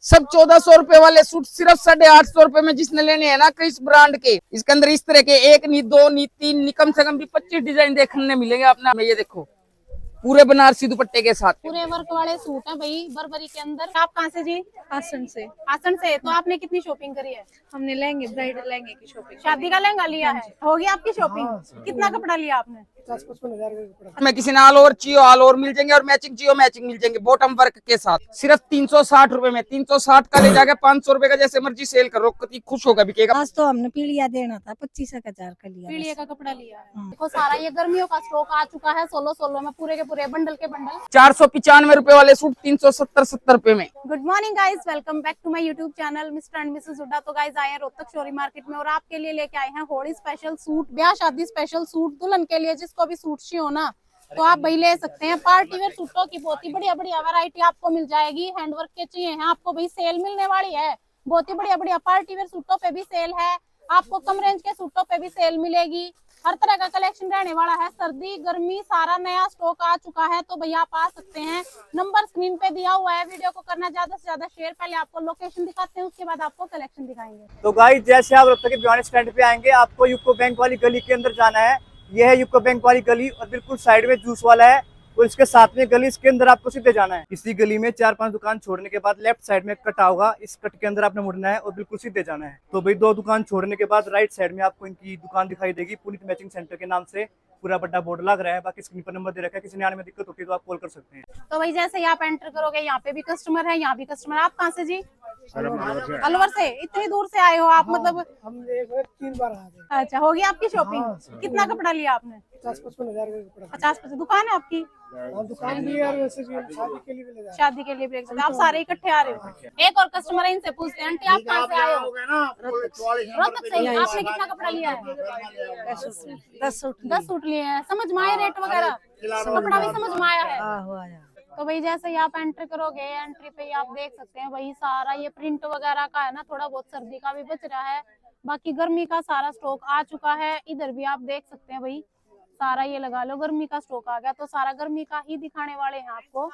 सब 1400 रुपए वाले सूट सिर्फ 850 रुपए में जिसने लेने हैं ना क्रिस ब्रांड के। इसके अंदर इस तरह के एक नहीं दो नहीं तीन नहीं कम से कम भी 25 डिजाइन देखने मिलेंगे अपना। ये देखो पूरे बनारसी दुपट्टे के साथ पूरे वर्क वाले सूट हैं भाई बरबरी के अंदर। आप कहाँ से जी? आसन से। आसन से। तो आपने कितनी शॉपिंग करी है? हमने लहंगे ब्राइडल लहंगे की शॉपिंग। शादी का लहंगा लिया है? होगी आपकी शॉपिंग? कितना कपड़ा लिया आपने? 50-55 में किसी ने ऑल ओवर चाहिए ऑल ओवर मिल जाएंगे और मैचिंग चाहिए मैचिंग मिल जाएंगे बॉटम वर्क के साथ। सिर्फ 360 रुपए में 360 का ले जाके 500 रुपए का जैसे मर्जी सेल करो, कति खुश होगा बिकेगा। आज तो हमने पीलिया देना था 25,000 का लिया। पीलिए का कपड़ा लिया है। देखो सारा ये गर्मियों का स्टॉक आ चुका है 16 में पूरे के पूरे बंडल के बंडल। 495 रुपए वाले सूट 370 रुपए में। Good morning guys, welcome back to my YouTube channel Mr and Mrs Hooda. तो गाइज आए हैं रोहतक शोरी मार्केट में और आपके लिए लेके आए हैं होली स्पेशल सूट, ब्याह शादी स्पेशल सूट, दुल्हन के लिए जिसको भी सूट चाहिए हो ना तो आप भाई ले सकते हैं। पार्टी वेयर सूटों की बहुत ही बढ़िया बढ़िया वैरायटी आपको मिल जाएगी। हैंडवर्क के चाहिए हैं आपको भाई सेल मिलने वाली है। बहुत ही बढ़िया बढ़िया पार्टी वेयर सूटों पे भी सेल है, आपको कम रेंज के सूटों पे भी सेल मिलेगी। हर तरह का कलेक्शन रहने वाला है। सर्दी गर्मी सारा नया स्टॉक आ चुका है तो भैया आप आ सकते हैं। नंबर स्क्रीन पे दिया हुआ है, वीडियो को करना ज्यादा से ज्यादा शेयर। पहले आपको लोकेशन दिखाते हैं उसके बाद आपको कलेक्शन दिखाएंगे। तो गाइस जैसे आप रोहतक के भिवानी स्टैंड पे आएंगे आपको यूको बैंक वाली गली के अंदर जाना है। यह है यूको बैंक वाली गली और बिल्कुल साइड में जूस वाला है और इसके साथ में गली, इसके अंदर आपको सीधे जाना है। इसी गली में 4-5 दुकान छोड़ने के बाद लेफ्ट साइड में कट होगा, इस कट के अंदर आपने मुड़ना है और बिल्कुल सीधे जाना है। तो भाई 2 दुकान छोड़ने के बाद राइट साइड में आपको इनकी दुकान दिखाई देगी, पुनीत मैचिंग सेंटर के नाम से पूरा बड़ा बोर्ड लग रहा है। बाकी स्क्रीन पर नंबर दे रखा है, किसी ने आने में दिक्कत होती है तो आप कॉल कर सकते हैं। तो भाई जैसे ही आप एंटर करोगे यहाँ पे भी कस्टमर है, यहाँ भी कस्टमर। आप कहाँ से जी? अलवर से। इतनी दूर से आए हो आप? मतलब हम 3 बार आ गए। अच्छा, होगी आपकी शॉपिंग? कितना कपड़ा लिया आपने? 50-55 का कपड़ा। 50-50 दुकान है आपकी? दुकान भी है, वैसे भी शादी के लिए भी ले जाते हैं। शादी के लिए भी एक आप सारे इकट्ठे आ रहे हो। एक और कस्टमर है, इनसे पूछते हैं। आंटी आप कहाँ से आए हो? रोहतक से। आपने कितना कपड़ा लिया है? 10 सूट लिए हैं। समझ में आए रेट वगैरह? कपड़ा भी समझ में आया है? तो भाई जैसे ही आप एंटर करोगे एंट्री पे ही आप देख सकते हैं भाई सारा ये प्रिंट वगैरह का है ना, थोड़ा बहुत सर्दी का भी बच रहा है। बाकी गर्मी का सारा स्टॉक आ चुका है। इधर भी आप देख सकते हैं भाई सारा ये लगा लो गर्मी का स्टॉक आ गया। तो सारा गर्मी का ही दिखाने वाले हैं आपको।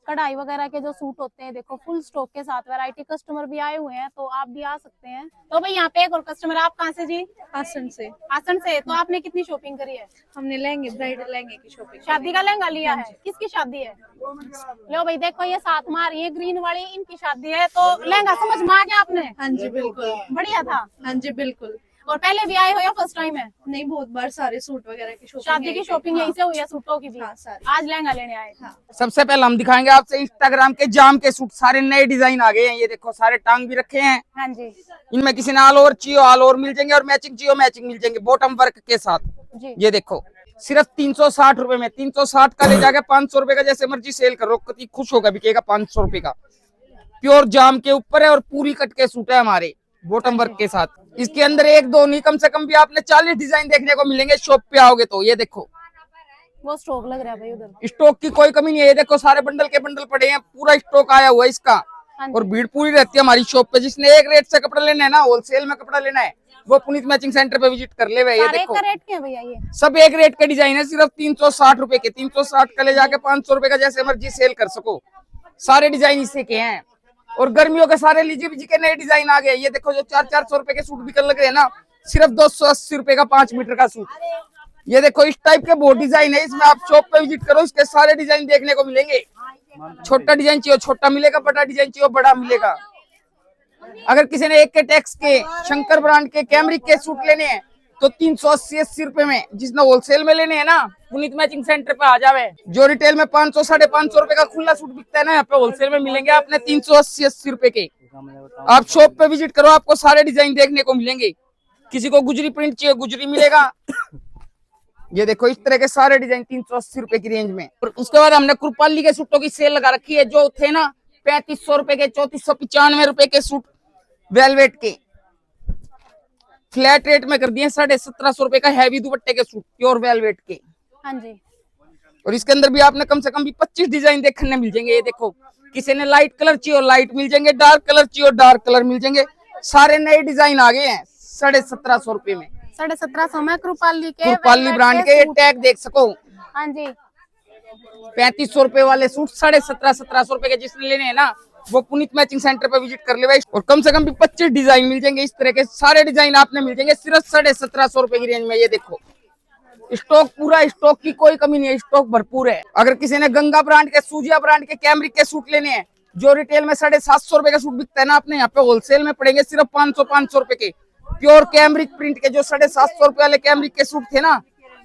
कढ़ाई वगैरह के जो सूट होते हैं देखो फुल स्टॉक के साथ वैरायटी। कस्टमर भी आए हुए हैं तो आप भी आ सकते हैं। तो भाई यहाँ पे एक और कस्टमर। आप कहाँ से जी? आसन से। आसन से। तो आपने कितनी शॉपिंग करी है? हमने लहंगे ब्राइडल लहंगे की शॉपिंग। शादी का लहंगा लिया है? किसकी शादी है? लो भाई देखो ये साथ में आ रही है ग्रीन वाली, इनकी शादी है। तो लहंगा समझ में आ गया आपने? हाँ जी बिल्कुल बढ़िया था। हाँ जी बिल्कुल। और पहले भी आए हो या फर्स्ट टाइम है? नहीं, बहुत बार सारे सूट वगैरह की शॉपिंग। शादी की शॉपिंग यहीं से हुई है सूटों की भी? हाँ, सारी। आज लहंगा लेने आए। हाँ। सबसे पहले हम दिखाएंगे आपसे इंस्टाग्राम के जाम के सूट। सारे नए डिजाइन आ गए हैं, ये देखो सारे टांग भी रखे हैं। हाँ जी इनमें किसी ने ऑल ओवर चाहिए ऑल ओवर मिल जाएंगे और मैचिंग चाहिए मैचिंग मिल जाएंगे बॉटम वर्क के साथ जी। ये देखो सिर्फ 360 रुपए में 360 का ले जाके 500 रुपए का जैसे मर्जी सेल करो, कति खुश होगा बिकेगा। 500 रुपए का प्योर जाम के ऊपर है और पूरी कट के सूट है हमारे बॉटम वर्क के साथ। इसके अंदर एक दो नहीं कम से कम भी आपने 40 डिजाइन देखने को मिलेंगे शॉप पे आओगे तो। ये देखो वो स्टॉक लग रहा है भाई उधर। स्टॉक की कोई कमी नहीं है। ये देखो सारे बंडल के बंडल पड़े हैं, पूरा स्टॉक आया हुआ है इसका। और भीड़ पूरी रहती है हमारी शॉप पे। जिसने एक रेट से कपड़ा लेना है ना, होलसेल में कपड़ा लेना है, वो पुनीत मैचिंग सेंटर पे विजिट कर ले। ये देखो एक रेट क्या है भैया? ये सब एक रेट के डिजाइन है, सिर्फ 360 रुपए के। 360 का ले जाके 500 रुपए का जैसे मर्जी सेल कर सको। सारे डिजाइन इसी के हैं और गर्मियों के सारे लीजिए बीजी के नए डिजाइन आ गए। ये देखो जो 400-400 रुपए के सूट बिकने लग रहे हैं ना, सिर्फ 280 रुपए का 5 मीटर का सूट। ये देखो इस टाइप के बहुत डिजाइन है, इसमें आप शॉप पे विजिट करो, इसके सारे डिजाइन देखने को मिलेंगे। छोटा डिजाइन चाहिए छोटा मिलेगा, बड़ा डिजाइन चाहिए बड़ा मिलेगा। अगर किसी ने एक के टैक्स के शंकर ब्रांड के कैमरिक के सूट लेने हैं तो 380-80 रुपए में। जिसने होलसेल में लेने हैं ना पुनीत मैचिंग सेंटर पे आ जावे। जो रिटेल में 500-550 रुपए का खुला सूट बिकता है ना, यहाँ पे होलसेल में मिलेंगे आपने 380-80 रुपए के। आप शॉप पे विजिट करो, आपको सारे डिजाइन देखने को मिलेंगे। किसी को गुजरी प्रिंट चाहिए गुजरी मिलेगा। ये देखो इस तरह के सारे डिजाइन 380 रुपए की रेंज में। और उसके बाद हमने कृपाली के सूटों की सेल लगा रखी है। जो थे ना 3500 रुपए के, 3495 रुपए के सूट वेलवेट के फ्लैट रेट में कर दिए 1750 रुपए का हैवी दुपट्टे के सूट प्योर वेलवेट के। हाँ जी। और इसके अंदर भी आपने कम से कम भी 25 डिजाइन देखने मिल जाएंगे। ये देखो किसी ने लाइट कलर चाहिए लाइट मिल जाएंगे, डार्क कलर चाहिए डार्क कलर मिल जाएंगे। सारे नए डिजाइन आ गए हैं 1750 रुपए में। 1750 में कृपाली के, कृपाली ब्रांड के। ये टैग देख सको। हाँ जी। 3500 रुपए वाले सूट 1750-1700 रुपए के जिसने लेने हैं ना, वो पुनीत मैचिंग सेंटर पे विजिट कर ले। और कम से कम भी 25 डिजाइन मिल जाएंगे इस तरह के, सारे डिजाइन आपने मिल जाएंगे सिर्फ 1750 रुपए की रेंज में। ये देखो स्टॉक पूरा, स्टॉक की कोई कमी नहीं है, स्टॉक भरपूर है। अगर किसी ने गंगा ब्रांड के, सूजिया ब्रांड के, कैमरिक के सूट लेने हैं, जो रिटेल में 750 रुपए का सूट बिकता है ना, अपने यहाँ पे होलसेल में पड़ेंगे सिर्फ 500 रुपए के। प्योर कैमरिक प्रिंट के जो 750 रुपए वाले कैमरिक के सूट थे ना,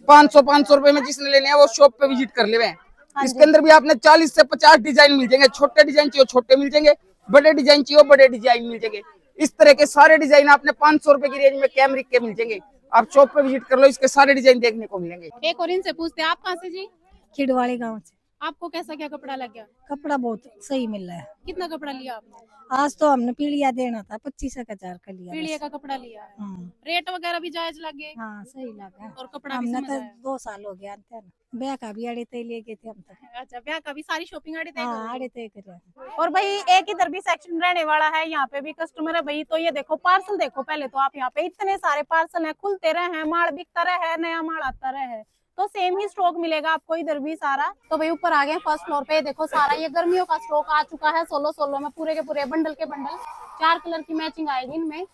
500 रुपए में जिसने लेने हैं वो शॉप पे विजिट कर ले। इसके अंदर भी आपने 40 से 50 डिजाइन मिल जाएंगे। छोटे डिजाइन चाहिए छोटे मिल जाएंगे, बड़े डिजाइन चाहिए बड़े डिजाइन मिल जाएंगे। इस तरह के सारे डिजाइन आपने 500 रुपए की रेंज में कैमरिक के मिल जाएंगे। आप शॉप पे विजिट कर लो, इसके सारे डिजाइन देखने को मिलेंगे। एक और इनसे पूछते हैं, आप कहाँ से जी? खिड़वाड़े गांव से। आपको कैसा क्या कपड़ा लग गया? कपड़ा बहुत सही मिल रहा है। कितना कपड़ा लिया आपने? आज तो हमने पीलिया देना था, 25,000 का लिया। पीड़िया का कपड़ा लिया है। हाँ, रेट वगैरह भी जायज लगे हाँ सही लगा। और कपड़ा भी हमने समझ तो आया। 2 साल हो गया अंतर ब्याह का भी अड़े तय ले गए थे हम तो। अच्छा, ब्याह का भी सारी शॉपिंग आड़ी तय कर हाँ ली? अड़े तय करे। और भाई एक इधर भी सेक्शन रहने वाला है, यहाँ पे भी कस्टमर है भाई। तो ये देखो पार्सल देखो पहले तो आप, यहाँ पे इतने सारे पार्सल हैं, खुलते रहे, माल बिकता रहे, नया माल आता रहे, तो सेम ही स्टॉक मिलेगा आपको इधर भी सारा। तो भाई ऊपर आ गए फर्स्ट फ्लोर पे, देखो सारा ये गर्मियों का स्टॉक आ चुका है। 16 में पूरे के पूरे बंडल के बंडल, 4 कलर की मैचिंग आएगी इनमें।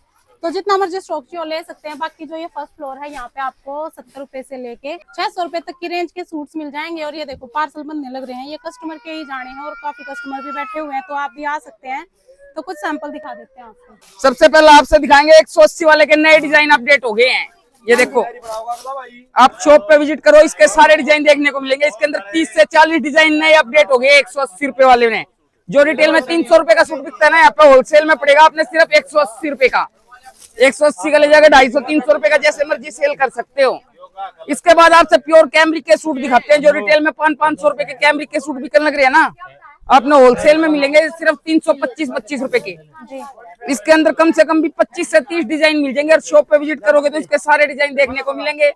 तो जितना मर्जी स्टॉक चाहिए ले सकते हैं। बाकी जो ये फर्स्ट फ्लोर है, यहाँ पे आपको 70 रुपए से लेके 600 रुपए तक की रेंज के सूट्स मिल जाएंगे। और ये देखो पार्सल बनने लग रहे हैं, ये कस्टमर के ही जाने हैं और काफी कस्टमर भी बैठे हुए हैं, तो आप भी आ सकते हैं। तो कुछ सैंपल दिखा देते हैं आपको। सबसे पहले आपसे दिखाएंगे 180 वाले के नए डिजाइन अपडेट हो गए हैं। ये देखो आप शॉप पे विजिट करो, इसके सारे डिजाइन देखने को मिलेंगे। इसके अंदर 30 से 40 डिजाइन नए अपडेट हो गए 180 रुपए वाले में। जो रिटेल में 300 रुपए का सूट बिकता है ना, यहाँ पे होलसेल में पड़ेगा आपने सिर्फ 180 रुपए का। 180 का ले जाकर 250-300 रुपए का जैसे मर्जी सेल कर सकते हो। इसके बाद आपसे प्योर कैमरिक के सूट दिखाते हैं। जो रिटेल में 500-500 रुपए के कैमरिक के सूट बिकने लग रहे हैं ना, आपने होलसेल में मिलेंगे सिर्फ 325-25 रुपए के। इसके अंदर कम से कम भी 25 से 30 डिजाइन मिल जाएंगे। और शॉप पे विजिट करोगे तो इसके सारे डिजाइन देखने को मिलेंगे।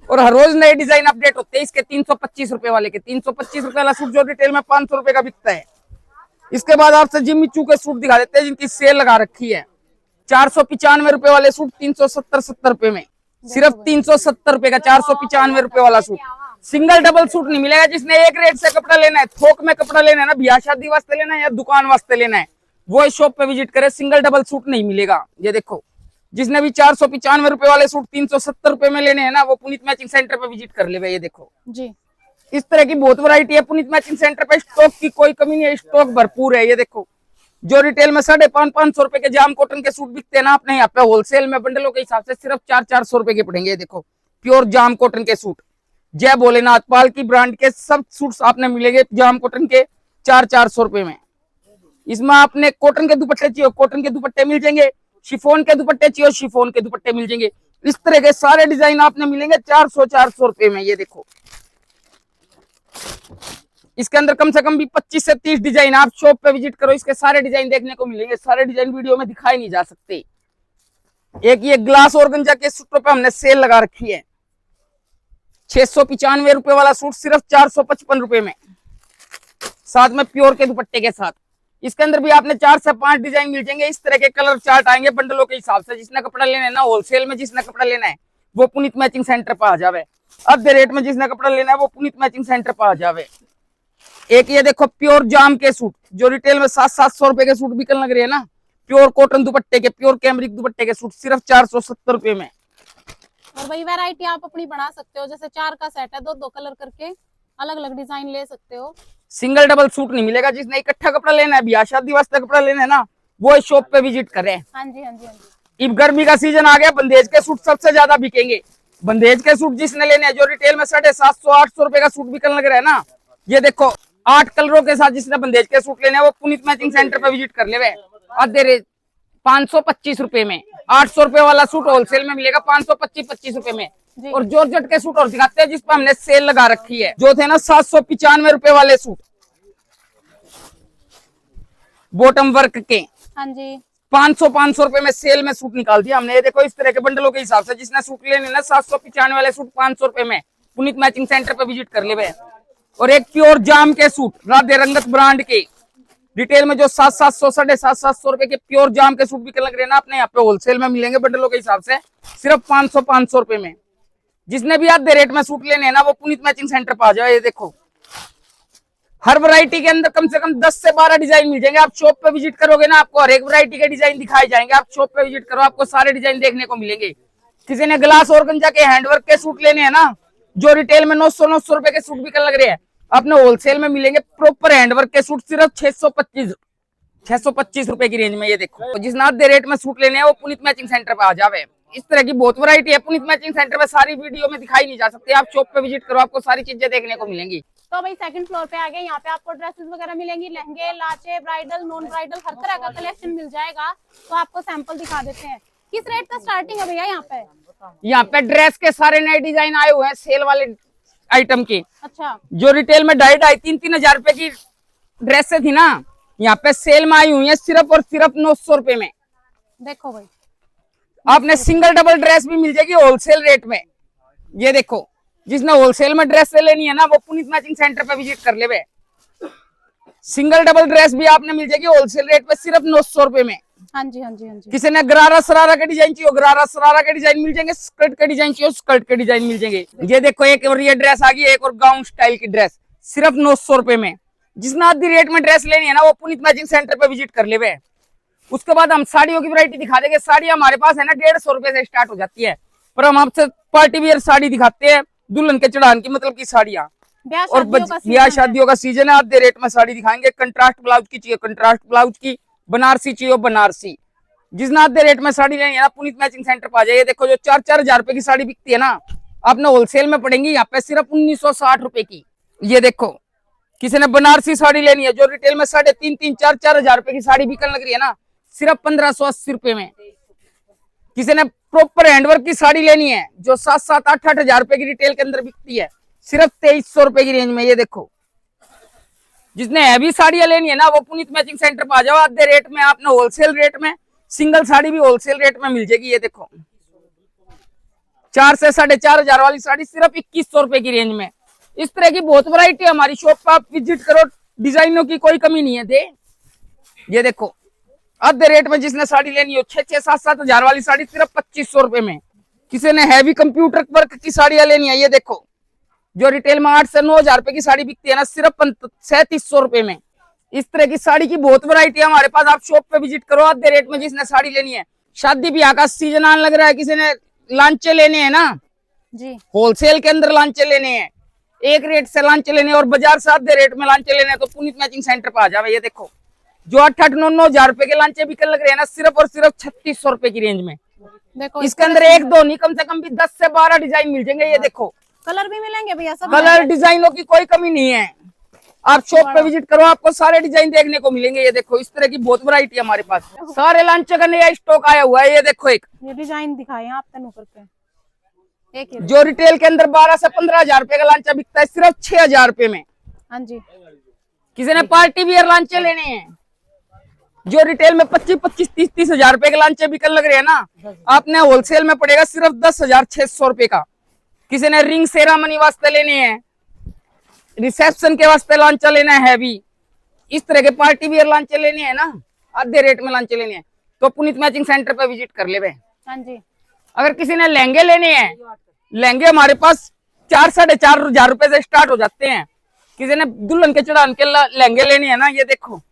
और हर रोज नए डिजाइन अपडेट होते हैं इसके 325 रुपए वाले के। 325 रुपए वाला सूट जो रिटेल में 500 रुपए का बिकता है। इसके बाद आपसे जिम्मी चू के सूट दिखा देते हैं जिनकी सेल लगा रखी है। 495 रुपए वाले सूट 370 रुपए में, सिर्फ 370 रुपए का 495 रुपए वाला सूट। सिंगल डबल सूट नहीं मिलेगा। जिसने एक रेट से कपड़ा लेना है, थोक में कपड़ा लेना है ना, ब्याह शादी वास्ते लेना है या दुकान वास्ते लेना है, वो इस शॉप पे विजिट करे। सिंगल डबल सूट नहीं मिलेगा। ये देखो जिसने भी 495 रुपए वाले सूट 370 रुपए में लेने हैं ना, वो पुनीत मैचिंग सेंटर पे विजिट कर ले। ये देखो जी, इस तरह की बहुत वैरायटी है पुनीत मैचिंग सेंटर पे। स्टॉक की कोई कमी नहीं है, स्टॉक भरपूर है। ये देखो जो रिटेल में 550 रुपए के जाम कॉटन के सूट बिकते हैं ना, अपने यहाँ पे होलसेल में बंडलों के हिसाब से सिर्फ 400-400 रुपए के पड़ेंगे। ये देखो प्योर जाम कॉटन के सूट, जय भोलेनाथ पाल की ब्रांड के सब सूट्स आपने मिलेंगे जाम कॉटन के 400-400 रुपए में। इसमें आपने कॉटन के दुपट्टे चाहिए कॉटन के दुपट्टे मिल जाएंगे, शिफॉन के दुपट्टे चाहिए शिफॉन के दुपट्टे मिल जाएंगे। इस तरह के सारे डिजाइन आपने मिलेंगे 400-400 रुपए में। ये देखो इसके अंदर कम से कम भी 25 से 30 डिजाइन। आप शॉप पे विजिट करो, इसके सारे डिजाइन देखने को मिलेंगे। सारे डिजाइन वीडियो में दिखाई नहीं जा सकते। एक ये ग्लास ऑर्गेंजा के सूटों पे हमने सेल लगा रखी है। 695 रुपए वाला सूट सिर्फ 455 रुपए में, साथ में प्योर के दुपट्टे के साथ। इसके अंदर भी आपने 4 से 5 डिजाइन मिल जाएंगे। इस तरह के कलर चार्ट आएंगे बंडलों के हिसाब से। जिसने कपड़ा लेना है ना होलसेल में, जिसने कपड़ा लेना है वो पुनीत मैचिंग सेंटर पर आ जावे। आधे रेट में जिसने कपड़ा लेना है वो पुनीत मैचिंग सेंटर पर आ जावे। एक ये देखो प्योर जाम के सूट, जो रिटेल में 700-700 रुपए के सूट बिकने लग रहे हैं ना, प्योर कॉटन दुपट्टे के, प्योर कैमरिक दुपट्टे के सूट सिर्फ 470 रुपए में। और भाई वैरायटी आप अपनी बना सकते हो, जैसे 4 का सेट है, 2-2 कलर करके अलग अलग डिजाइन ले सकते हो। सिंगल डबल सूट नहीं मिलेगा। जिसने इकट्ठा कपड़ा लेना है, ब्याह शादी वास्ते कपड़ा लेना है ना, वो इस शॉप पे विजिट करे। हाँ जी, हाँ जी, हाँ जी। अब गर्मी का सीजन आ गया, बंदेज के सूट सबसे ज्यादा बिकेंगे। बंदेज के सूट जिसने लेने हैं, जो रिटेल में 750-800 रुपए का सूट बिकने लग रहा है ना, ये देखो 8 कलरों के साथ जिसने बंदेज के सूट लेने हैं वो पुनीत मैचिंग सेंटर पे विजिट कर ले। आधे रेट 525 रुपए में। 800 रुपए वाला सूट होलसेल में मिलेगा 525 रुपए में। और जॉर्जेट के सूट और दिखाते हैं जिस पर हमने सेल लगा रखी है। जो थे ना 795 रुपए वाले सूट बॉटम वर्क के, हाँ जी, 500 रुपए में सेल में सूट निकाल दिया हमने। ये देखो इस तरह के बंडलों के हिसाब से जिसने सूट लेने ना, 795 वाले सूट 500 रुपए में पुनीत मैचिंग सेंटर पे विजिट कर ले। और एक प्योर जाम के सूट राधे रंगत ब्रांड के, रिटेल में जो 700-700 750 रुपए के प्योर जाम के सूट बिकने लग रहे हैं ना, अपने यहाँ पे होलसेल में मिलेंगे बंडलों के हिसाब से सिर्फ 500 रुपए में। जिसने भी आधे रेट में सूट लेने हैं ना, वो पुनीत मैचिंग सेंटर पे आ जाए। ये देखो हर वैरायटी के अंदर कम से कम 10 से 12 डिजाइन मिल जाएंगे। आप शॉप पे विजिट करोगे ना, आपको हर एक वैरायटी के डिजाइन दिखाए जाएंगे। आप शॉप पे विजिट करो, आपको सारे डिजाइन देखने को मिलेंगे। किसी ने ग्लास और गंजा के हैंडवर्क के सूट लेने हैं ना, जो रिटेल में 900 रुपए के सूट बिकने लग रहे हैं, अपने होलसेल में मिलेंगे प्रॉपर हैंडवर्क के सूट सिर्फ 625 रुपए की रेंज में। ये देखो, तो जिस आधे रेट में सूट लेने हैं वो पुनीत मैचिंग सेंटर पे आ जावे। इस तरह की बहुत वैरायटी है पुनीत मैचिंग सेंटर पे, सारी वीडियो में दिखाई नहीं जा सकती। आप शॉप पे विजिट करो, आपको सारी चीजें देखने को मिलेंगी। तो भाई सेकंड फ्लोर पे आ गए, यहाँ पे आपको ड्रेसेस वगैरह मिलेंगी, लहंगे, लाचे, ब्राइडल, नॉन ब्राइडल, हर तरह का कलेक्शन मिल जाएगा। तो आपको सैंपल दिखा देते हैं। किस रेट का स्टार्टिंग है भैया यहाँ पे? यहाँ पे ड्रेस के सारे नए डिजाइन आए हुए हैं, सेल वाले आइटम के। अच्छा, जो रिटेल में 2,500-3,000 हजार रुपए की ड्रेस थी ना, यहाँ पे सेल में आई हुई है सिर्फ और सिर्फ 900 रुपए में। देखो भाई, आपने सिंगल डबल ड्रेस भी मिल जाएगी होलसेल रेट में। ये देखो, जिसने होलसेल में ड्रेस ले लेनी है ना, वो पुनीत मैचिंग सेंटर पे विजिट कर ले। सिंगल डबल ड्रेस भी आपने मिल जाएगी होलसेल रेट पे सिर्फ 900 रुपए में। हाँ जी, हाँ जी, हाँ जी। किसी ने गरारा सरारा के डिजाइन चाहिए, गरारा सरारा के डिजाइन मिल जाएंगे। स्कर्ट के डिजाइन चाहिए, स्कर्ट के डिजाइन मिल जाएंगे। ये देखो, एक और ये ड्रेस आ गई, एक और गाउन स्टाइल की ड्रेस सिर्फ 900 रुपए में। जिसने आधी रेट में ड्रेस लेनी है ना, वो पुनीत मैचिंग सेंटर पे विजिट कर ले। उसके बाद हम साड़ियों की वैरायटी दिखा देंगे। साड़ियां हमारे पास है ना 150 रुपए से स्टार्ट हो जाती है, पर हम आपसे पार्टी वियर साड़ी दिखाते हैं, दुल्हन के चढ़ान की मतलब की साड़ियां। और ब्याह शादियों का सीजन है, आधे रेट में साड़ी दिखाएंगे। कंट्रास्ट ब्लाउज की चाहिए कंट्रास्ट ब्लाउज की, बनारसी चाहिए बनारसी। जिसने आधे रेट में साड़ी लेनी है ना, पुनीत मैचिंग सेंटर पर आ जाइए। देखो, जो 4-4 हजार रुपए की साड़ी बिकती है ना, आपने होलसेल में पड़ेंगी यहाँ पे सिर्फ 1960 रुपए की। ये देखो, किसी ने बनारसी साड़ी लेनी है, जो रिटेल में 3.5-3, 4-4 हजार रुपए की साड़ी बिकने लग रही है ना, सिर्फ 1580 रुपए में। किसी ने प्रॉपर हैंडवर्क की साड़ी लेनी है, जो 7-7, 8 हजार रुपए की रिटेल के अंदर बिकती है, सिर्फ 2300 रुपए की रेंज में। ये देखो, जिसने हैवी साड़ियां लेनी है ना, वो पुनीत मैचिंग सेंटर पर आ जाओ। आधे रेट में आपने होलसेल रेट में, सिंगल साड़ी भी होलसेल रेट में मिल जाएगी। ये देखो, 4 से 4.5 हजार वाली साड़ी सिर्फ 2100 रुपए की रेंज में। इस तरह की बहुत वैरायटी है हमारी शॉप पर, आप विजिट करो, डिजाइनों की कोई कमी नहीं है। ये देखो, आधे रेट में जिसने साड़ी लेनी हो, 6-7 हजार वाली साड़ी सिर्फ 2500 रुपए में। किसी ने हैवी कंप्यूटर वर्क की साड़ियां लेनी है, ये देखो, जो रिटेल में 8 से 9 हजार रुपए की साड़ी बिकती है ना, सिर्फ 3700 रुपए में। इस तरह की साड़ी की बहुत वैरायटी है हमारे पास, आप शॉप पे विजिट करो। आधे रेट में जिसने साड़ी लेनी है, शादी ब्याह का सीजन आने लग रहा है, किसी ने लांचे लेने हैं ना जी, होलसेल के अंदर लांचे लेने हैं, एक रेट से लांचे लेने और बाजार से आधे रेट में लांचे लेने हैं, तो पुनीत मैचिंग सेंटर पर आ जावे। ये देखो, जो 8-9 हजार रुपए के लांचे बिकने लग रहे हैं ना, सिर्फ और सिर्फ 3600 रुपए की रेंज में। देखो, इसके अंदर 1-2 नहीं, कम से कम भी 10 से 12 डिजाइन मिल जाएंगे। ये देखो, कलर भी मिलेंगे भैया, सब कलर डिजाइनों की कोई कमी नहीं है। आप शॉप पे विजिट करो, आपको सारे डिजाइन देखने को मिलेंगे। ये देखो, इस तरह की बहुत वैरायटी है हमारे पास, सारे लांचे का नया स्टॉक आया हुआ है। ये देखो, एक ये डिजाइन दिखाए हैं आपने ऊपर पे, एक ये। जो रिटेल के अंदर 12 से 15 हजार रुपए का लांचा बिकता है, सिर्फ 6 हजार रुपए में। हाँ जी, किसी ने पार्टी वियर लांचे लेने हैं, जो रिटेल में 25-25, 30-30 हजार रुपए के लांचे बिकने लग रहे हैं ना, आपने होलसेल में पड़ेगा सिर्फ 10,600 रुपए का। किसी ने रिंग सेरामनी वास्ते लेने हैं, रिसेप्शन के वास्ते लांचा लेना है हैवी, इस तरह के पार्टी वियर लांचे लेने हैं ना, आधे रेट में लांचे लेने हैं, तो पुनीत मैचिंग सेंटर पे विजिट कर ले। हाँ जी। अगर किसी ने लहंगे लेने हैं, लहंगे हमारे पास 4-4.5 हजार रुपए से स्टार्ट हो जाते हैं। किसी ने दुल्हन के चढ़ान के लहंगे लेने हैं ना, ये देखो,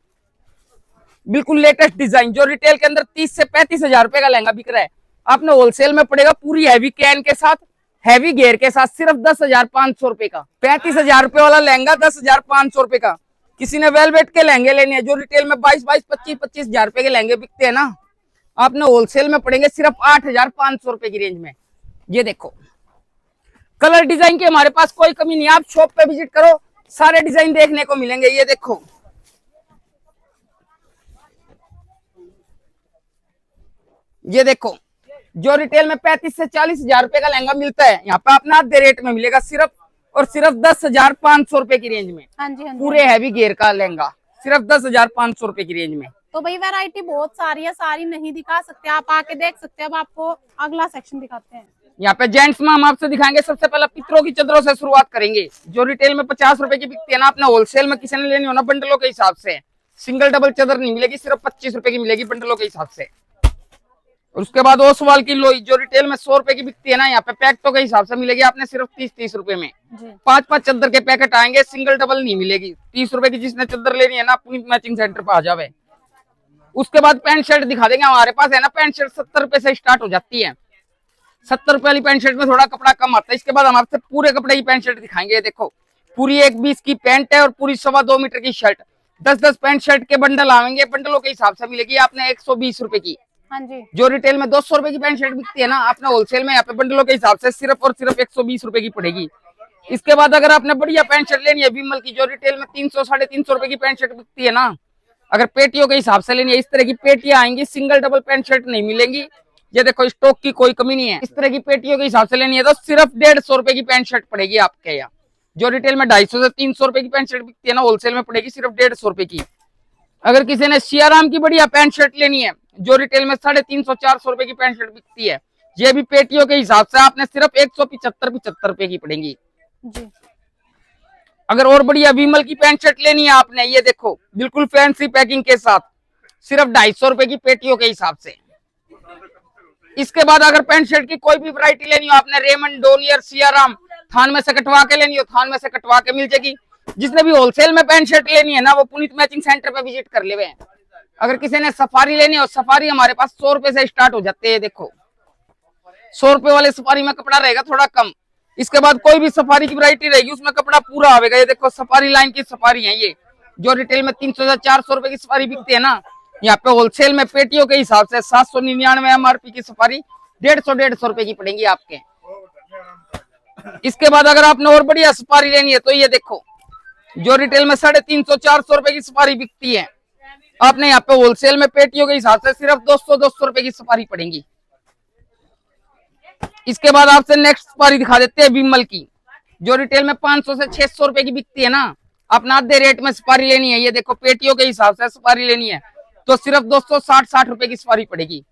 बिल्कुल लेटेस्ट डिजाइन, जो रिटेल के अंदर 30 से 35 हजार रुपए का लहंगा बिक रहा है, आपने होलसेल में पड़ेगा पूरी हैवी कैन के साथ, हैवी घेर के साथ, सिर्फ 10,500 रुपए का। 35 हजार रुपए वाला लहंगा 10,500 रुपए का। किसी ने वेलवेट के लहंगे लेने हैं, जो रिटेल में 22-22, 25-25 हजार रुपए के लहंगे बिकते हैं ना, आपने होलसेल में पड़ेंगे सिर्फ 8,500 रुपए की रेंज में। ये देखो, कलर डिजाइन की हमारे पास कोई कमी नहीं है, आप शॉप पे विजिट करो, सारे डिजाइन देखने को मिलेंगे। ये देखो, ये देखो, जो रिटेल में 35 से 40 हजार रुपए का लहंगा मिलता है, यहाँ पे अपना आधे रेट में मिलेगा सिर्फ और सिर्फ 10,500 रुपए की रेंज में। हाँ जी, हाँ जी। पूरे हैवी घेर का लहंगा सिर्फ 10,500 रुपए की रेंज में। तो भाई वैरायटी बहुत सारी है, सारी नहीं दिखा सकते, आप आके देख सकते हैं। अब आपको अगला सेक्शन दिखाते हैं। यहाँ पे जेंट्स में हम आपसे दिखाएंगे, सबसे पहले पितरों की चादरों से शुरुआत करेंगे, जो रिटेल में 50 रुपए की बिकती है ना, अपने होलसेल में किसी ने लेनी हो ना, बंडलों के हिसाब से, सिंगल डबल चादर नहीं मिलेगी, सिर्फ 25 रुपए की मिलेगी बंडलों के हिसाब से। और उसके बाद ओसवाल की लोई जो रिटेल में 100 रुपए की बिकती है ना, यहाँ पे पैकेटों के हिसाब से मिलेगी आपने सिर्फ 30-30 रुपए में। जी 5-5 चद्दर के पैकेट आएंगे, सिंगल डबल नहीं मिलेगी। 30 रुपए की जिसने चद्दर लेनी है ना, पुनीत मैचिंग सेंटर पे आ जावे। उसके बाद पैंट शर्ट दिखा देंगे हमारे पास है ना। पैंट शर्ट 70 रुपए से स्टार्ट हो जाती है। 70 रुपए वाली पैंट शर्ट में थोड़ा कपड़ा कम आता है। इसके बाद हम आपसे पूरे कपड़े की पैंट शर्ट दिखाएंगे। ये देखो पूरी 1.20 की पैंट है और पूरी 2.25 मीटर की शर्ट। 10-10 पैंट शर्ट के बंडल आएंगे, बंडलों के हिसाब से मिलेगी आपने 120 रुपए की। हाँ जी जो रिटेल में 200 रुपए की पैंट शर्ट बिकती है ना, आपने होलसेल में यहाँ पे बंडलों के हिसाब से सिर्फ और सिर्फ 120 रुपए की पड़ेगी। इसके बाद अगर आपने बढ़िया पैंट शर्ट लेनी है विमल की, जो रिटेल में 300-350 रुपए की पैंट शर्ट बिकती है ना, अगर पेटियों के हिसाब से लेनी है, इस तरह की पेटियां आएंगी, सिंगल डबल पैंट शर्ट नहीं मिलेंगी। ये देखो स्टॉक की कोई कमी नहीं है। इस तरह की पेटियों के हिसाब से लेनी है तो सिर्फ 150 रुपए की पैंट शर्ट पड़ेगी आपके यहाँ। जो रिटेल में 250 से 300 रुपए की पैंट शर्ट बिकती है ना, होलसेल में पड़ेगी सिर्फ 150 रुपए की। अगर किसी ने सियाराम की बढ़िया पैंट शर्ट लेनी है, जो रिटेल में 350-400 रुपए की पैंट शर्ट बिकती है, ये भी पेटियों के हिसाब से आपने सिर्फ 175-75 रुपए की पड़ेगी। जी अगर और बढ़िया विमल की पैंट शर्ट लेनी है आपने, ये देखो बिल्कुल फैंसी पैकिंग के साथ, सिर्फ 250 रुपए की पेटियों के हिसाब से। इसके बाद अगर पैंट शर्ट की कोई भी वैरायटी लेनी हो आपने, रेमंड, डोनियर, सियाराम, थान में से कटवा के लेनी हो, थान में से कटवा के मिल जाएगी। जिसने भी होलसेल में पैंट शर्ट लेनी है ना, वो पुनीत मैचिंग सेंटर पे विजिट कर ले। अगर किसी ने सफारी लेनी हो, सफारी हमारे पास 100 रुपए से स्टार्ट हो जाते हैं। देखो 100 रुपए वाले सफारी में कपड़ा रहेगा थोड़ा कम। इसके बाद कोई भी सफारी की वैरायटी रहेगी, उसमें कपड़ा पूरा आएगा। ये देखो सफारी लाइन की सफारी है ये, जो रिटेल में 300 से 400 रुपए की सफारी बिकती है ना, यहाँ पे होलसेल में पेटियों के हिसाब से 799 MRP की सफारी 150 रुपए की पड़ेगी आपके। इसके बाद अगर आपने और बढ़िया सफारी लेनी है तो ये देखो, जो रिटेल में 350-400 रुपए की सफारी बिकती है, आपने यहाँ पे होलसेल में पेटियों के हिसाब से सिर्फ 200 रुपए की सफारी पड़ेगी। इसके बाद आपसे नेक्स्ट सफारी दिखा देते हैं विमल की, जो रिटेल में 500 से 600 रुपए की बिकती है ना, अपना आधे रेट में सफारी लेनी है। ये देखो पेटियों के हिसाब से सफारी लेनी है तो सिर्फ 260-60 रुपए की सफारी पड़ेगी।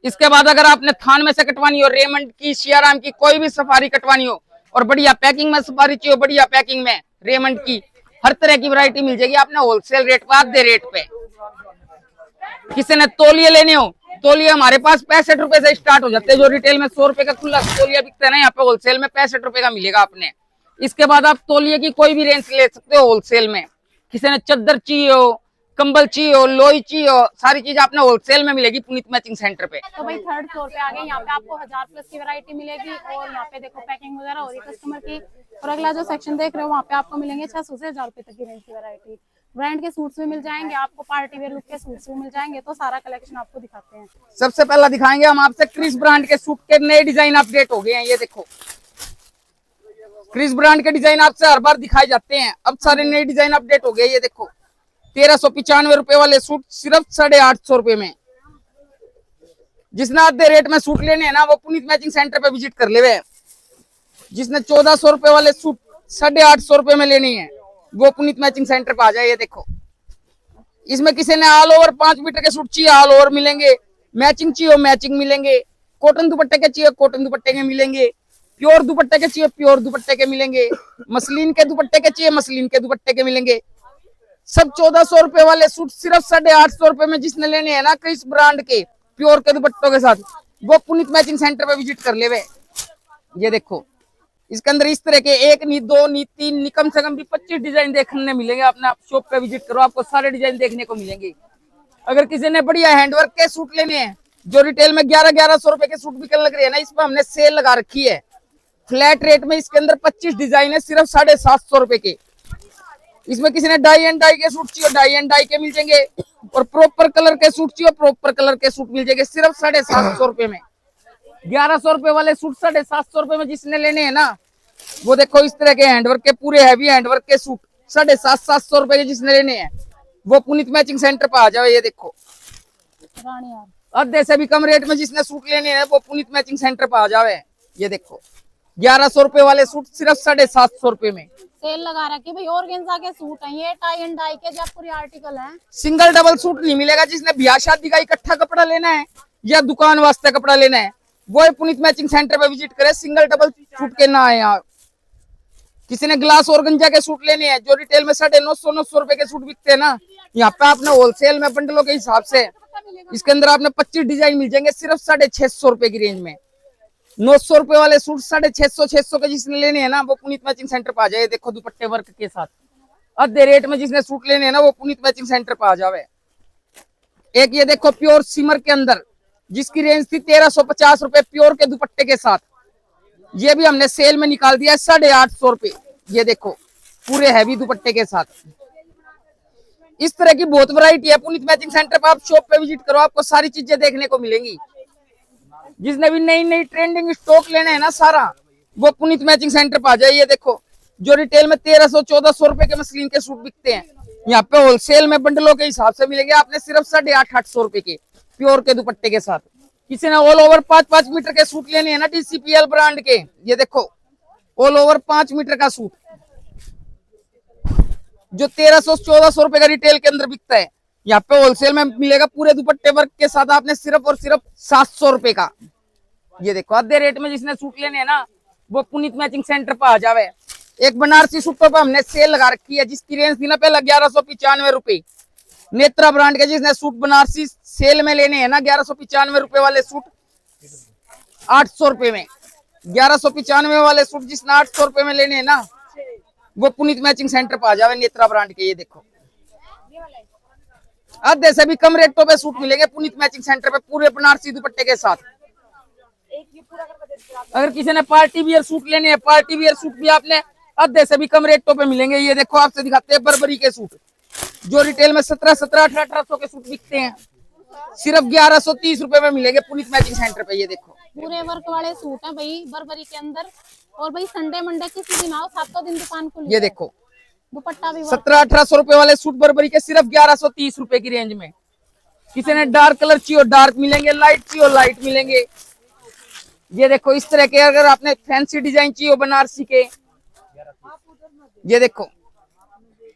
इसके बाद अगर आपने थान में से कटवानी हो, रेमंड की, सियाराम की, कोई भी सफारी कटवानी हो और बढ़िया पैकिंग में सफारी चाहिए, बढ़िया पैकिंग में रेमंड की, हर तरह की वैरायटी मिल जाएगी आपने होलसेल रेट पर, आधे रेट पे। किसी ने तौलिए लेने हो, तौलिए हमारे पास 65 रुपए से स्टार्ट हो जाते हैं। जो रिटेल में 100 रुपए का खुला तौलिया बिकता है ना, यहाँ पे होलसेल में 65 रुपए का मिलेगा आपने। इसके बाद आप तौलिए की कोई भी रेंज ले सकते हो होलसेल में। किसी ने चद्दर चाहिए हो, कंबल चाहिए हो, लोई चाहिए हो, सारी चीज आपने होलसेल में मिलेगी पुनीत मैचिंग सेंटर पे। तो भाई थर्ड फ्लोर पे आ गए, यहाँ पे आपको 1000+ की वैरायटी मिलेगी और यहाँ पे देखो पैकिंग वगैरह हो रही है कस्टमर की। और अगला जो सेक्शन देख रहे हो, वहाँ पे आपको मिलेंगे 600 से 1000 रुपए तक की रेंज की वैरायटी। ब्रांड के सूट्स भी मिल जाएंगे आपको, पार्टी वेयर लुक के सूट्स भी मिल जाएंगे। तो सारा कलेक्शन आपको दिखाते हैं। सबसे पहला दिखाएंगे हम आपसे क्रिस ब्रांड के सूट के नए डिजाइन अपडेट हो गए हैं। ये देखो क्रिस ब्रांड के डिजाइन आपसे हर बार दिखाए जाते हैं, अब सारे नए डिजाइन अपडेट हो गए। ये देखो 1395 रुपए वाले सूट सिर्फ 850 रुपए में। जिसने आधे रेट में सूट लेने हैं ना, वो पुनीत मैचिंग सेंटर पे विजिट कर ले। जिसने 1400 रुपए वाले सूट 850 रुपए में लेनी है, वो पुनीत मैचिंग सेंटर पे आ जाए। ये देखो इसमें किसी ने ऑल ओवर 5 मीटर के सूट चाहिए, ऑल ओवर मिलेंगे। मैचिंग चाहिए मैचिंग मिलेंगे। कॉटन दुपट्टे के चाहिए कॉटन दुपट्टे के मिलेंगे। प्योर दुपट्टे के चाहिए प्योर दुपट्टे के मिलेंगे। मसलिन के दुपट्टे के चाहिए मसलिन के दुपट्टे के मिलेंगे। सब 1400 रुपए वाले सूट सिर्फ 850 रुपए में जिसने लेने हैं ना, क्रिस ब्रांड के प्योर के दुपट्टों के साथ, वो पुनीत मैचिंग सेंटर पे विजिट कर ले। ये देखो इसके अंदर इस तरह के 1 नहीं 2 नहीं 3 नहीं कम से कम भी 25 डिजाइन देखने मिलेंगे। अपने आप शॉप पे विजिट करो, आपको सारे डिजाइन देखने को मिलेंगे। अगर किसी ने बढ़िया हैंडवर्क के सूट लेने हैं, जो रिटेल में 1100 रुपए के सूट बिकने लग रहे हैं ना, इस पर हमने सेल लगा रखी है फ्लैट रेट में। इसके अंदर 25 डिजाइन है सिर्फ 750 रुपए के। इसमें किसी ने डाई एंड डाई के सूट चाहिए डाई एंड डाई के मिल जाएंगे, और प्रॉपर कलर के सूट चाहिए प्रॉपर कलर के सूट मिल जाएंगे सिर्फ 750 रुपए में। 1100 रुपए वाले सूट 750 रुपए में जिसने लेने हैं ना, वो देखो इस तरह के हैंडवर्क के पूरे हैवी हैंडवर्क के सूट 750 रुपए के जिसने लेने हैं, वो पुनीत मैचिंग सेंटर पर आ जाओ। ये देखो आधे से भी कम रेट में जिसने सूट लेने हैं, वो पुनीत मैचिंग सेंटर पर आ जावे। ये देखो 1100 रुपए वाले सूट सिर्फ 750 रुपए में सेल लगा रखी भाई। ऑर्गेन्जा के सूट हैं ये, टाई एंड डाई के जयपुरी आर्टिकल हैं। सिंगल डबल सूट नहीं मिलेगा। जिसने ब्याह शादी का इकट्ठा कपड़ा लेना है या दुकान वास्ते कपड़ा लेना है, वो पुनीत मैचिंग सेंटर पे विजिट करे। सिंगल डबल सूट के ना है यहाँ। किसी ने ग्लास ऑर्गेन्जा के सूट लेने हैं, जो रिटेल में 950-900 रुपए के सूट बिकते हैं ना, यहाँ पे आपने होलसेल में बंडलों के हिसाब से इसके अंदर आपने 25 डिजाइन मिल जाएंगे सिर्फ 650 रुपए की रेंज में। 900 रुपए वाले सूट 650 के जिसने लेने हैं ना वो पुनीत मैचिंग सेंटर पे आ जाए। देखो दुपट्टे वर्क के साथ आधे रेट में जिसने सूट लेने हैं ना वो पुनीत मैचिंग सेंटर पे आ जावे। एक ये देखो प्योर सिमर के अंदर जिसकी रेंज थी 1350 रुपए प्योर के दुपट्टे के साथ, ये भी हमने सेल में निकाल दिया 850 रुपए। ये देखो पूरे हैवी दुपट्टे के साथ। इस तरह की बहुत वैरायटी है पुनीत मैचिंग सेंटर पर। आप शॉप पे विजिट करो, आपको सारी चीजें देखने को मिलेंगी। जिसने भी नई नई ट्रेंडिंग स्टॉक लेना है ना सारा वो पुनीत मैचिंग सेंटर पर आ जाए। ये देखो जो रिटेल में 1300-1400 रुपए के मसलिन के सूट बिकते हैं, यहाँ पे होलसेल में बंडलों के हिसाब से मिलेंगे आपने सिर्फ 850 रुपए के प्योर के दुपट्टे के साथ। किसी ने ऑल ओवर 5-5 मीटर के सूट लेने हैं ना DCPL ब्रांड के, ये देखो ऑल ओवर 5 मीटर का सूट जो 1300-1400 रुपए का रिटेल के अंदर बिकता है, यहाँ पे होलसेल में मिलेगा पूरे दुपट्टे वर्क के साथ आपने सिर्फ और सिर्फ 700 रुपए का। ये देखो आधे रेट में जिसने सूट लेने हैं ना वो पुनीत मैचिंग सेंटर पर आ जावे। एक बनारसी सूटों पर हमने सेल लगा रखी है जिसकी रेंज थी ना पहले 1195 रुपए। नेत्रा ब्रांड के जिसने सूट बनारसी सेल में लेने हैं ना 1195 रुपए वाले सूट 800 रुपए में, 1195 वाले सूट जिसने 800 रुपए में लेने हैं ना वो पुनीत मैचिंग सेंटर पर आ जावे नेत्रा ब्रांड के। ये देखो आधे से भी कम रेटों पे सूट मिलेंगे पुनीत मैचिंग सेंटर पे पूरे बनारसी दुपट्टे के साथ। अगर किसी ने पार्टी वियर सूट लेने हैं, पार्टी वियर सूट भी आपने आधे से भी कम रेटों पे मिलेंगे। ये देखो आपसे दिखाते हैं बर्बरी के सूट जो रिटेल में 1700-1800 के सूट बिकते हैं सिर्फ 1130 रुपए में मिलेंगे पुनीत मैचिंग सेंटर पे। ये देखो पूरे वर्क वाले सूट हैं भाई बर्बरी के अंदर। और भाई संडे मंडे किसी दिन आओ, 7 दिन दुकान खुली। ये देखो दुपट्टा भी 1700-1800 रुपए वाले सूट बर्बरी के सिर्फ 1130 रुपए की रेंज में। किसी ने डार्क कलर चाहिए डार्क मिलेंगे, लाइट चाहिए लाइट मिलेंगे। ये देखो इस तरह के अगर आपने फैंसी डिजाइन चाहिए बनारसी के, ये देखो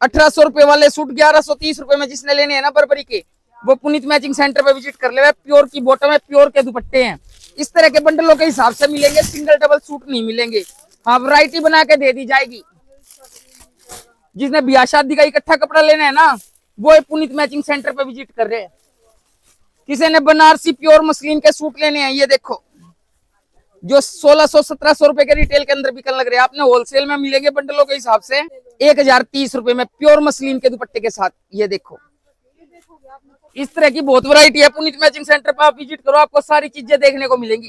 1800 रुपए वाले सूट 1130 रुपए में जिसने लेने हैं ना बर्बरी के वो पुनीत मैचिंग सेंटर पे विजिट कर ले। प्योर की बॉटम है, प्योर के दुपट्टे हैं। इस तरह के बंडलों के हिसाब से मिलेंगे, सिंगल डबल सूट नहीं मिलेंगे। हाँ वैरायटी बना के दे दी जाएगी। जिसने ब्याह शादी का इकट्ठा कपड़ा लेना है ना वो पुनीत मैचिंग सेंटर पे विजिट कर रहे हैं। किसी ने बनारसी प्योर मसलिन के सूट लेने हैं, ये देखो जो 1600-1700 रुपए के रिटेल के अंदर बिकने लग रहे हैं, आपने होलसेल में मिलेंगे बंडलों के हिसाब से 1030 रुपए में प्योर मसलिन के दुपट्टे के साथ। ये देखो इस तरह की बहुत वैरायटी है पुनीत मैचिंग सेंटर पर। आप विजिट करो, आपको सारी चीजें देखने को मिलेंगी।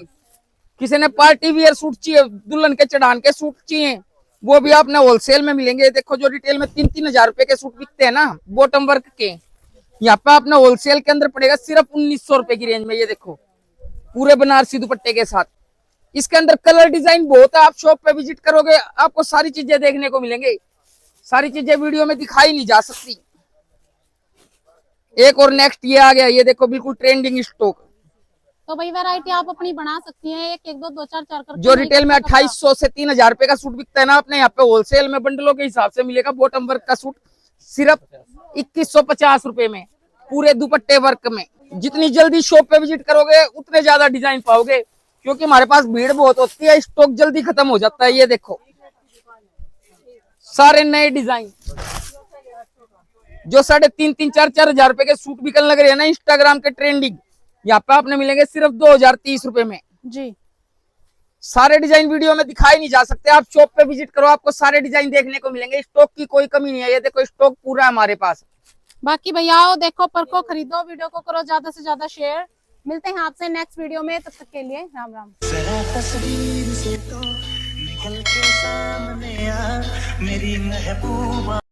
किसी ने पार्टी वियर सूट चाहिए, दुल्हन के चढ़ान के सूट चाहिए, वो भी आपने होलसेल में मिलेंगे। देखो जो रिटेल में 3-3 हजार रुपए के सूट बिकते हैं ना बॉटम वर्क के, यहाँ पे आपने होलसेल के अंदर पड़ेगा सिर्फ 1900 रुपए की रेंज में। ये देखो पूरे बनारसी दुपट्टे के साथ। इसके अंदर कलर डिजाइन बहुत है, आप शॉप पे विजिट करोगे आपको सारी चीजें देखने को मिलेंगे। सारी चीजें वीडियो में दिखाई नहीं जा सकती। एक और नेक्स्ट ये आ गया, ये देखो बिल्कुल ट्रेंडिंग स्टॉक। तो भाई वैरायटी आप अपनी बना सकती हैं, 1-1-2-2-4-4 कर। जो रिटेल में 2800 से 3000 रुपए का सूट बिकता है ना अपने यहाँ पे होलसेल में बंडलों के हिसाब से मिलेगा बॉटम वर्क का सूट सिर्फ 2150 रुपए में पूरे दुपट्टे वर्क में। जितनी जल्दी शॉप पे विजिट करोगे उतने ज्यादा डिजाइन पाओगे क्योंकि हमारे पास भीड़ बहुत होती है, स्टॉक जल्दी खत्म हो जाता है। ये देखो सारे नए डिजाइन जो 3,500-4,000 हजार रुपए के सूट बिकने लग रहे हैं ना इंस्टाग्राम के ट्रेंडिंग, यहाँ पे आपने मिलेंगे सिर्फ 2030 रुपए में जी। सारे डिजाइन वीडियो में दिखाई नहीं जा सकते। आप शॉप पे विजिट करो, आपको सारे डिजाइन देखने को मिलेंगे। स्टॉक की कोई कमी नहीं है। ये देखो स्टॉक पूरा हमारे पास। बाकी भैया आओ देखो परखो खरीदो, वीडियो को करो ज्यादा से ज्यादा शेयर। मिलते हैं आपसे नेक्स्ट वीडियो में, तब तक के लिए राम राम। जरा तस्वीर से तो निकल के सामने आ मेरी महबूबा।